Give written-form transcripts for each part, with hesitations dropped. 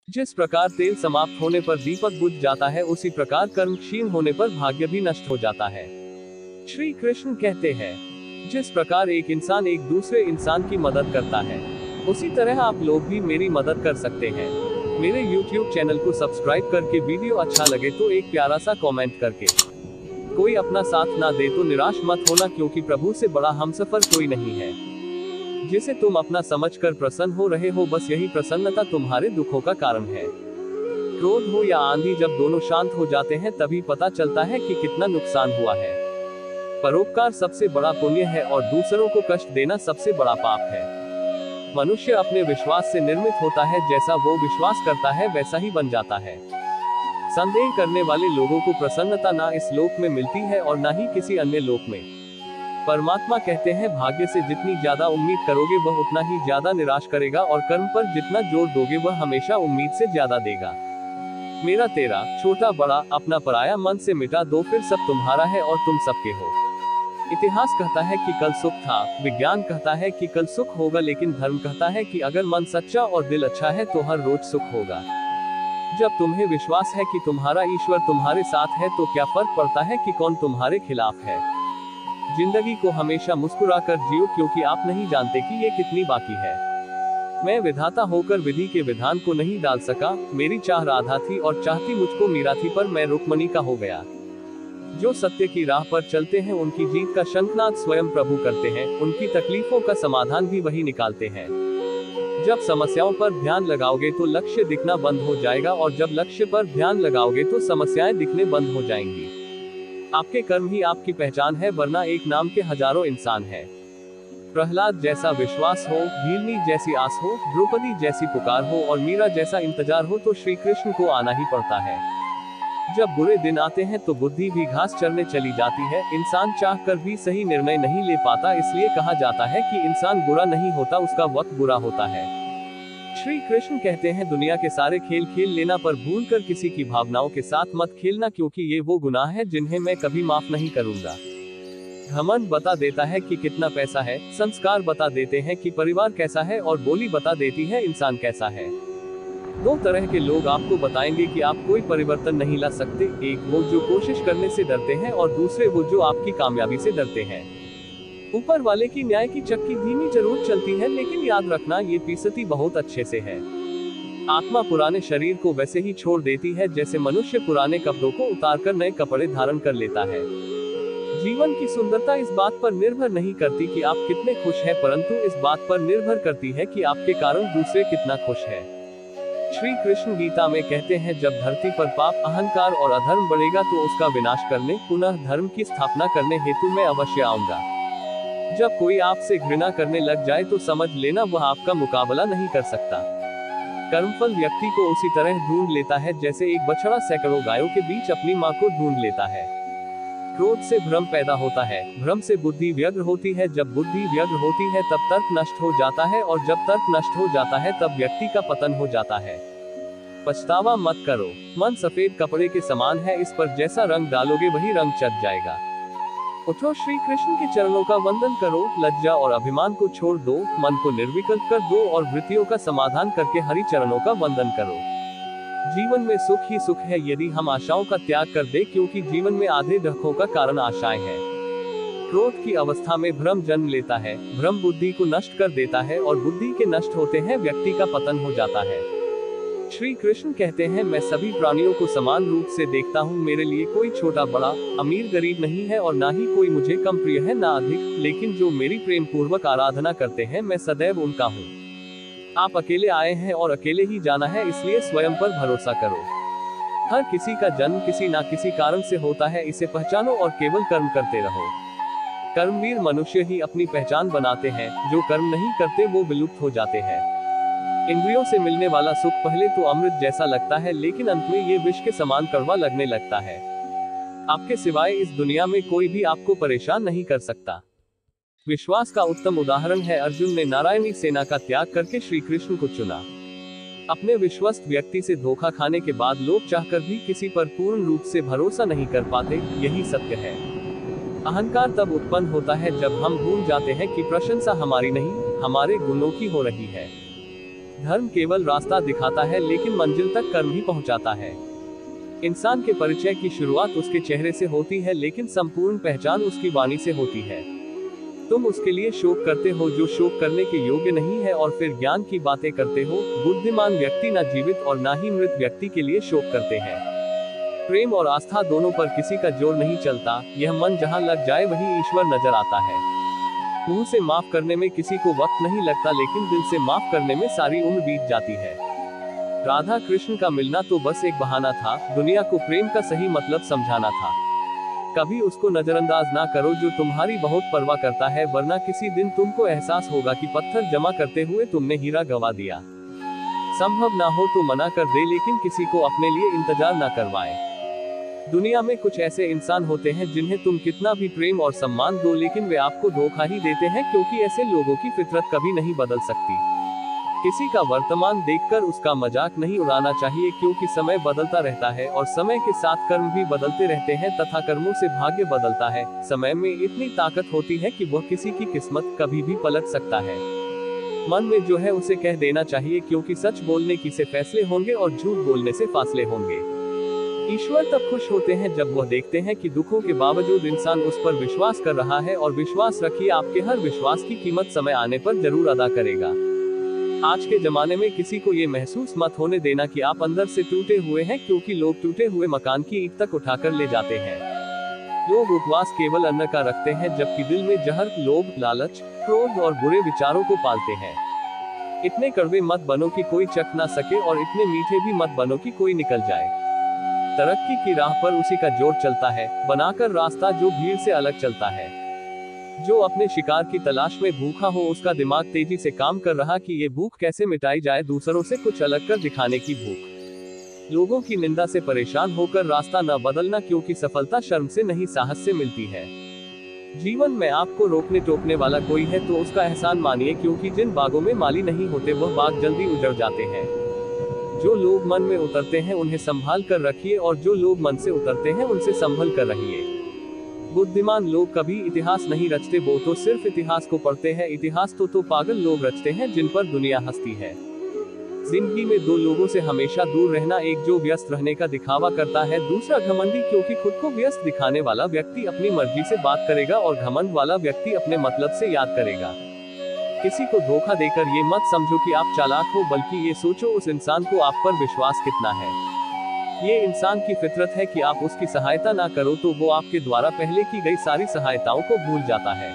जिस प्रकार तेल समाप्त होने पर दीपक बुझ जाता है, उसी प्रकार कर्म क्षीण होने पर भाग्य भी नष्ट हो जाता है। श्री कृष्ण कहते हैं, जिस प्रकार एक इंसान एक दूसरे इंसान की मदद करता है, उसी तरह आप लोग भी मेरी मदद कर सकते हैं। मेरे YouTube चैनल को सब्सक्राइब करके, वीडियो अच्छा लगे तो एक प्यारा सा कमेंट करके, कोई अपना साथ ना दे तो निराश मत होना, क्योंकि प्रभु से बड़ा हमसफर कोई नहीं है। जिसे तुम अपना समझकर प्रसन्न हो रहे हो, बस यही प्रसन्नता तुम्हारे दुखों का कारण है। क्रोध हो या आंधी, जब दोनों शांत हो जाते हैं तभी पता चलता है कि कितना नुकसान हुआ है। परोपकार सबसे बड़ा पुण्य है और दूसरों को कष्ट देना सबसे बड़ा पाप है। मनुष्य अपने विश्वास से निर्मित होता है, जैसा वो विश्वास करता है वैसा ही बन जाता है। संदेह करने वाले लोगों को प्रसन्नता ना इस लोक में मिलती है और ना ही किसी अन्य लोक में। परमात्मा कहते हैं, भाग्य से जितनी ज्यादा उम्मीद करोगे वह उतना ही ज्यादा निराश करेगा, और कर्म पर जितना जोर दोगे वह हमेशा उम्मीद से ज्यादा देगा। मेरा तेरा, छोटा बड़ा, अपना पराया मन से मिटा दो, फिर सब तुम्हारा है और तुम सबके हो। इतिहास कहता है कि कल सुख था, विज्ञान कहता है कि कल सुख होगा, लेकिन धर्म कहता है कि अगर मन सच्चा और दिल अच्छा है तो हर रोज सुख होगा। जब तुम्हें विश्वास है कि तुम्हारा ईश्वर तुम्हारे साथ है, तो क्या फर्क पड़ता है कि कौन तुम्हारे खिलाफ है। जिंदगी को हमेशा मुस्कुराकर जियो, क्योंकि आप नहीं जानते कि ये कितनी बाकी है। मैं विधाता होकर विधि के विधान को नहीं डाल सका, मेरी चाह राधा थी और चाहती मुझको मीरा थी, पर मैं रुक्मणी का हो गया। जो सत्य की राह पर चलते हैं उनकी जीत का शंखनाद स्वयं प्रभु करते हैं, उनकी तकलीफों का समाधान भी वही निकालते हैं। जब समस्याओं पर ध्यान लगाओगे तो लक्ष्य दिखना बंद हो जाएगा, और जब लक्ष्य पर ध्यान लगाओगे तो समस्याएं दिखने बंद हो जाएंगी। आपके कर्म ही आपकी पहचान है, वरना एक नाम के हजारों इंसान हैं। प्रहलाद जैसा विश्वास हो, भीलनी जैसी आस हो, द्रौपदी जैसी पुकार हो और मीरा जैसा इंतजार हो, तो श्री कृष्ण को आना ही पड़ता है। जब बुरे दिन आते हैं तो बुद्धि भी घास चरने चली जाती है। इंसान चाहकर भी सही निर्णय नहीं ले पाता, इसलिए कहा जाता है कि इंसान बुरा नहीं होता, उसका वक्त बुरा होता है। श्री कृष्ण कहते हैं, दुनिया के सारे खेल खेल लेना, पर भूलकर किसी की भावनाओं के साथ मत खेलना, क्योंकि ये वो गुनाह है जिन्हें मैं कभी माफ नहीं करूंगा। घमंड बता देता है कि कितना पैसा है, संस्कार बता देते हैं कि परिवार कैसा है, और बोली बता देती है इंसान कैसा है। दो तरह के लोग आपको बताएंगे कि आप कोई परिवर्तन नहीं ला सकते, एक वो जो कोशिश करने से डरते हैं, और दूसरे वो जो आपकी कामयाबी से डरते हैं। ऊपर वाले की न्याय की चक्की धीमी जरूर चलती है, लेकिन याद रखना ये पीसती बहुत अच्छे से है। आत्मा पुराने शरीर को वैसे ही छोड़ देती है जैसे मनुष्य पुराने कपड़ों को उतारकर नए कपड़े धारण कर लेता है। जीवन की सुंदरता इस बात पर निर्भर नहीं करती कि आप कितने खुश हैं, परंतु इस बात पर निर्भर करती है कि आपके कारण दूसरे कितना खुश है। श्री कृष्ण गीता में कहते हैं, जब धरती पर पाप, अहंकार और अधर्म बढ़ेगा तो उसका विनाश करने, पुनः धर्म की स्थापना करने हेतु मैं अवश्य आऊंगा। जब कोई आपसे घृणा करने लग जाए तो समझ लेना वह आपका मुकाबला नहीं कर सकता। कर्मफल व्यक्ति को उसी तरह ढूंढ लेता है जैसे एक बछड़ा सैकड़ों गायों के बीच अपनी मां को ढूंढ लेता है। क्रोध से भ्रम पैदा होता है, भ्रम से बुद्धि व्यग्र होती है, जब बुद्धि व्यग्र होती है तब तर्क नष्ट हो जाता है, और जब तर्क नष्ट हो जाता है तब व्यक्ति का पतन हो जाता है। पछतावा मत करो, मन सफेद कपड़े के समान है, इस पर जैसा रंग डालोगे वही रंग चढ़ जाएगा। उठो, श्री कृष्ण के चरणों का वंदन करो, लज्जा और अभिमान को छोड़ दो, मन को निर्विकल्प कर दो और वृत्तियों का समाधान करके हरि चरणों का वंदन करो। जीवन में सुख ही सुख है यदि हम आशाओं का त्याग कर दे, क्योंकि जीवन में आधे दुखों का कारण आशाएं हैं। क्रोध की अवस्था में भ्रम जन्म लेता है, भ्रम बुद्धि को नष्ट कर देता है, और बुद्धि के नष्ट होते हैं व्यक्ति का पतन हो जाता है। श्री कृष्ण कहते हैं, मैं सभी प्राणियों को समान रूप से देखता हूँ, मेरे लिए कोई छोटा बड़ा, अमीर गरीब नहीं है, और ना ही कोई मुझे कम प्रिय है ना अधिक, लेकिन जो मेरी प्रेम पूर्वक आराधना करते हैं मैं सदैव उनका हूँ। आप अकेले आए हैं और अकेले ही जाना है, इसलिए स्वयं पर भरोसा करो। हर किसी का जन्म किसी ना किसी कारण से होता है, इसे पहचानो और केवल कर्म करते रहो। कर्मवीर मनुष्य ही अपनी पहचान बनाते हैं, जो कर्म नहीं करते वो विलुप्त हो जाते हैं। इंद्रियों से मिलने वाला सुख पहले तो अमृत जैसा लगता है, लेकिन अंत में ये विष के समान कड़वा लगने लगता है। आपके सिवाय इस दुनिया में कोई भी आपको परेशान नहीं कर सकता। विश्वास का उत्तम उदाहरण है, अर्जुन ने नारायणी सेना का त्याग करके श्री कृष्ण को चुना। अपने विश्वस्त व्यक्ति से धोखा खाने के बाद लोग चाहकर भी किसी पर पूर्ण रूप से भरोसा नहीं कर पाते, यही सत्य है। अहंकार तब उत्पन्न होता है जब हम भूल जाते हैं कि प्रशंसा हमारी नहीं, हमारे गुणों की हो रही है। धर्म केवल रास्ता दिखाता है लेकिन मंजिल तक कर्म ही पहुंचाता है। इंसान के परिचय की शुरुआत उसके चेहरे से होती है लेकिन संपूर्ण पहचान उसकी वाणी से होती है। तुम उसके लिए शोक करते हो जो शोक करने के योग्य नहीं है और फिर ज्ञान की बातें करते हो। बुद्धिमान व्यक्ति न जीवित और न ही मृत व्यक्ति के लिए शोक करते हैं। प्रेम और आस्था दोनों पर किसी का जोर नहीं चलता, यह मन जहां लग जाए वहीं ईश्वर नजर आता है। मुंह से माफ करने में किसी को वक्त नहीं लगता लेकिन दिल से माफ करने में सारी उम्र बीत जाती है। राधा कृष्ण का मिलना तो बस एक बहाना था, दुनिया को प्रेम का सही मतलब समझाना था। कभी उसको नजरअंदाज ना करो जो तुम्हारी बहुत परवाह करता है, वरना किसी दिन तुमको एहसास होगा कि पत्थर जमा करते हुए तुमने हीरा गंवा दिया। संभव ना हो तो मना कर दे लेकिन किसी को अपने लिए इंतजार ना करवाए। दुनिया में कुछ ऐसे इंसान होते हैं जिन्हें तुम कितना भी प्रेम और सम्मान दो लेकिन वे आपको धोखा ही देते हैं, क्योंकि ऐसे लोगों की फितरत कभी नहीं बदल सकती। किसी का वर्तमान देखकर उसका मजाक नहीं उड़ाना चाहिए, क्योंकि समय बदलता रहता है और समय के साथ कर्म भी बदलते रहते हैं तथा कर्मों से भाग्य बदलता है। समय में इतनी ताकत होती है कि वह किसी की किस्मत कभी भी पलट सकता है। मन में जो है उसे कह देना चाहिए, क्योंकि सच बोलने की से फैसले होंगे और झूठ बोलने से फासले होंगे। ईश्वर तब खुश होते हैं जब वह देखते हैं कि दुखों के बावजूद इंसान उस पर विश्वास कर रहा है, और विश्वास रखिए आपके हर विश्वास की कीमत समय आने पर जरूर अदा करेगा। आज के जमाने में किसी को ये महसूस मत होने देना कि आप अंदर से टूटे हुए हैं, क्योंकि लोग टूटे हुए मकान की ईंट तक उठाकर ले जाते हैं। लोग उपवास केवल अन्न का रखते हैं, जबकि दिल में जहर, लोभ, लालच, क्रोध और बुरे विचारों को पालते हैं। इतने कड़वे मत बनो कि कोई चख ना सके और इतने मीठे भी मत बनो कि कोई निकल जाए। तरक्की की राह पर उसी का जोर चलता है, बनाकर रास्ता जो भीड़ से अलग चलता है। जो अपने शिकार की तलाश में भूखा हो उसका दिमाग तेजी से काम कर रहा कि ये भूख कैसे मिटाई जाए, दूसरों से कुछ अलग कर दिखाने की भूख। लोगों की निंदा से परेशान होकर रास्ता न बदलना, क्योंकि सफलता शर्म से नहीं साहस से मिलती है। जीवन में आपको रोकने टोकने वाला कोई है तो उसका एहसान मानिए, क्योंकि जिन बागों में माली नहीं होते वह बाग जल्दी उजड़ जाते हैं। जो लोग मन में उतरते हैं उन्हें संभाल कर रखिए, और जो लोग मन से उतरते हैं उनसे संभल कर रहिए। बुद्धिमान लोग कभी इतिहास नहीं रचते, वो तो सिर्फ इतिहास को पढ़ते हैं। इतिहास तो पागल लोग रचते हैं जिन पर दुनिया हंसती है। जिंदगी में दो लोगों से हमेशा दूर रहना, एक जो व्यस्त रहने का दिखावा करता है, दूसरा घमंडी, क्योंकि खुद को व्यस्त दिखाने वाला व्यक्ति अपनी मर्जी से बात करेगा और घमंड वाला व्यक्ति अपने मतलब से याद करेगा। किसी को धोखा देकर ये मत समझो कि आप चालाक हो, बल्कि ये सोचो उस इंसान को आप पर विश्वास कितना है। ये इंसान की फितरत है कि आप उसकी सहायता ना करो तो वो आपके द्वारा पहले की गई सारी सहायताओं को भूल जाता है।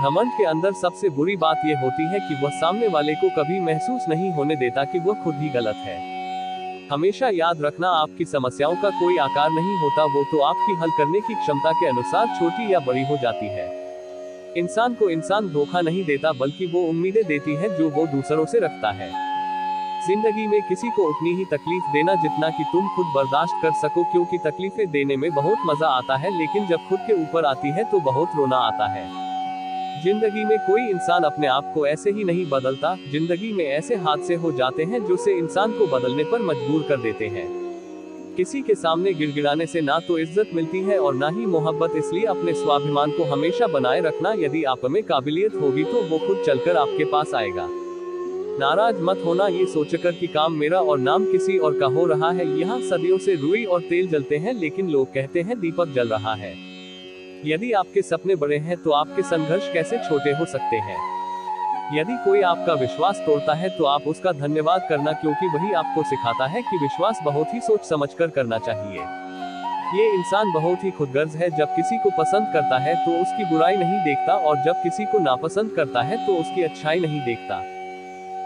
घमंड के अंदर सबसे बुरी बात यह होती है कि वह सामने वाले को कभी महसूस नहीं होने देता कि वह खुद ही गलत है। हमेशा याद रखना, आपकी समस्याओं का कोई आकार नहीं होता, वो तो आपकी हल करने की क्षमता के अनुसार छोटी या बड़ी हो जाती है। इंसान को इंसान धोखा नहीं देता, बल्कि वो उम्मीदें देती है जो वो दूसरों से रखता है। जिंदगी में किसी को उतनी ही तकलीफ देना जितना कि तुम खुद बर्दाश्त कर सको, क्योंकि तकलीफें देने में बहुत मजा आता है, लेकिन जब खुद के ऊपर आती है तो बहुत रोना आता है। जिंदगी में कोई इंसान अपने आप को ऐसे ही नहीं बदलता। जिंदगी में ऐसे हादसे हो जाते हैं जो से इंसान को बदलने पर मजबूर कर देते हैं। किसी के सामने गिड़गिड़ाने से ना तो इज्जत मिलती है और ना ही मोहब्बत, इसलिए अपने स्वाभिमान को हमेशा बनाए रखना। यदि आप में काबिलियत होगी तो वो खुद चलकर आपके पास आएगा। नाराज मत होना ये सोचकर कि काम मेरा और नाम किसी और का हो रहा है। यहाँ सदियों से रुई और तेल जलते हैं, लेकिन लोग कहते हैं दीपक जल रहा है। यदि आपके सपने बड़े हैं तो आपके संघर्ष कैसे छोटे हो सकते हैं। यदि कोई आपका विश्वास तोड़ता है तो आप उसका धन्यवाद करना, क्योंकि वही आपको सिखाता है कि विश्वास बहुत ही सोच समझकर करना चाहिए। ये इंसान बहुत ही खुदगर्ज है, जब किसी को पसंद करता है तो उसकी बुराई नहीं देखता, और जब किसी को नापसंद करता है तो उसकी अच्छाई नहीं देखता।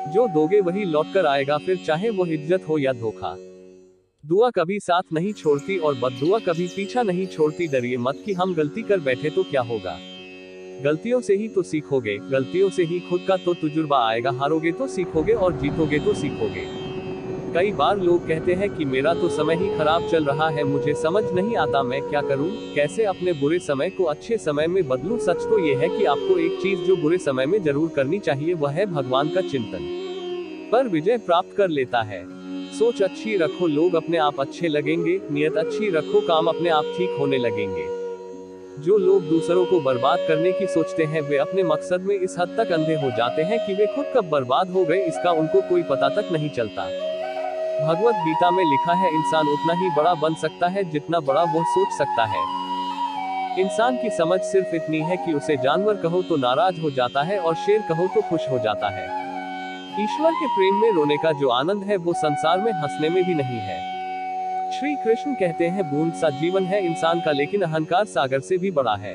जो दोगे वही लौट कर आएगा, फिर चाहे वो इज्जत हो या धोखा। दुआ कभी साथ नहीं छोड़ती और बद्दुआ कभी पीछा नहीं छोड़ती। डरिए मत कि हम गलती कर बैठे तो क्या होगा। गलतियों से ही तो सीखोगे, गलतियों से ही खुद का तो तजुर्बा आएगा। हारोगे तो सीखोगे और जीतोगे तो सीखोगे। कई बार लोग कहते हैं कि मेरा तो समय ही खराब चल रहा है, मुझे समझ नहीं आता मैं क्या करूं, कैसे अपने बुरे समय को अच्छे समय में बदलूं। सच तो ये है कि आपको एक चीज जो बुरे समय में जरूर करनी चाहिए, वह है भगवान का चिंतन। पर विजय प्राप्त कर लेता है। सोच अच्छी रखो, लोग अपने आप अच्छे लगेंगे। नियत अच्छी रखो, काम अपने आप ठीक होने लगेंगे। जो लोग दूसरों को बर्बाद करने की सोचते हैं वे अपने मकसद में इस हद तक अंधे हो जाते हैं कि वे खुद कब बर्बाद हो गए इसका उनको कोई पता तक नहीं चलता। भगवत गीता में लिखा है, इंसान उतना ही बड़ा बन सकता है जितना बड़ा वो सोच सकता है। इंसान की समझ सिर्फ इतनी है कि उसे जानवर कहो तो नाराज हो जाता है और शेर कहो तो खुश हो जाता है। ईश्वर के प्रेम में रोने का जो आनंद है वो संसार में हंसने में भी नहीं है। श्री कृष्ण कहते हैं, बूंद सा जीवन है इंसान का, लेकिन अहंकार सागर से भी बड़ा है।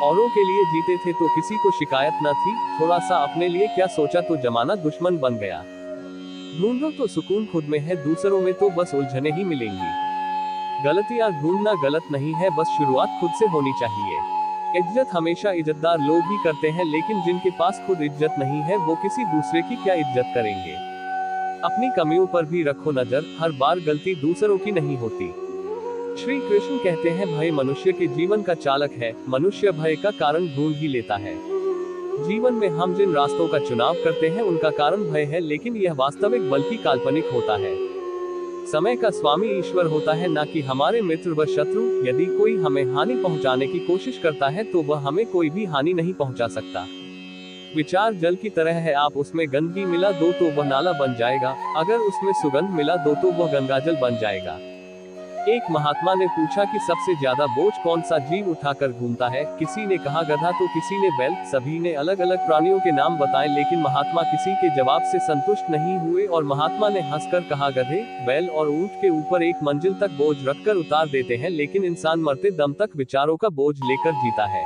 औरों के लिए जीते थे तो किसी को शिकायत न थी, थोड़ा सा अपने लिए क्या सोचा तो जमाना दुश्मन बन गया। ढूंढो तो सुकून खुद में है, दूसरों में तो बस उलझने ही मिलेंगी। गलतियां ढूंढना गलत नहीं है, बस शुरुआत खुद से होनी चाहिए। इज्जत हमेशा इज्जतदार लोग ही करते हैं, लेकिन जिनके पास खुद इज्जत नहीं है वो किसी दूसरे की क्या इज्जत करेंगे। अपनी कमियों पर भी रखो नजर, हर बार गलती दूसरों की नहीं होती। श्री कृष्ण कहते हैं, भय मनुष्य के जीवन का चालक है, मनुष्य भय का कारण ढूंढ ही लेता है। जीवन में हम जिन रास्तों का चुनाव करते हैं उनका कारण भय है, लेकिन यह वास्तविक बल्कि काल्पनिक होता है। समय का स्वामी ईश्वर होता है, ना कि हमारे मित्र व शत्रु। यदि कोई हमें हानि पहुंचाने की कोशिश करता है तो वह हमें कोई भी हानि नहीं पहुंचा सकता। विचार जल की तरह है, आप उसमें गंदगी मिला दो तो वह नाला बन जाएगा, अगर उसमें सुगंध मिला दो तो वह गंगाजल बन जाएगा। एक महात्मा ने पूछा कि सबसे ज्यादा बोझ कौन सा जीव उठाकर घूमता है। किसी ने कहा गधा, तो किसी ने बैल। सभी ने अलग अलग प्राणियों के नाम बताए, लेकिन महात्मा किसी के जवाब से संतुष्ट नहीं हुए और महात्मा ने हंसकर कहा, गधे, बैल और ऊंट के ऊपर एक मंजिल तक बोझ रखकर उतार देते हैं, लेकिन इंसान मरते दम तक विचारों का बोझ लेकर जीता है।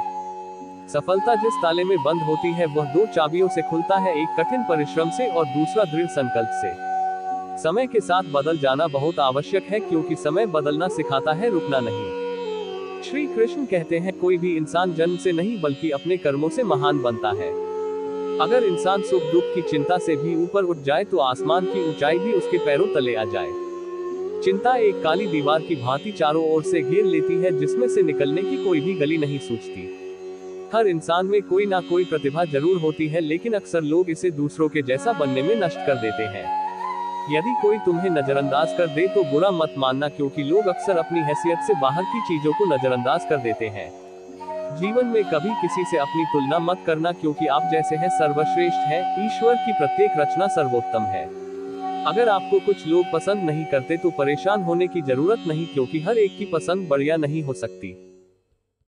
सफलता जिस ताले में बंद होती है वह दो चाबियों से खुलता है, एक कठिन परिश्रम से और दूसरा दृढ़ संकल्प से। समय के साथ बदल जाना बहुत आवश्यक है, क्योंकि समय बदलना सिखाता है, रुकना नहीं। श्री कृष्ण कहते हैं, कोई भी इंसान जन्म से नहीं बल्कि अपने कर्मों से महान बनता है। अगर इंसान सुख दुख की चिंता से भी ऊपर उठ जाए तो आसमान की ऊंचाई भी उसके पैरों तले आ जाए। चिंता एक काली दीवार की भांति चारों ओर से घेर लेती है, जिसमें से निकलने की कोई भी गली नहीं सूझती। हर इंसान में कोई ना कोई प्रतिभा जरूर होती है, लेकिन अक्सर लोग इसे दूसरों के जैसा बनने में नष्ट कर देते हैं। यदि कोई तुम्हें नजरअंदाज कर दे तो बुरा मत मानना, क्योंकि लोग अक्सर अपनी हैसियत से बाहर की चीजों को नजरअंदाज कर देते हैं। जीवन में कभी किसी से अपनी तुलना मत करना, क्योंकि आप जैसे हैं सर्वश्रेष्ठ है। ईश्वर की प्रत्येक रचना सर्वोत्तम है। अगर आपको कुछ लोग पसंद नहीं करते तो परेशान होने की जरूरत नहीं, क्योंकि हर एक की पसंद बढ़िया नहीं हो सकती।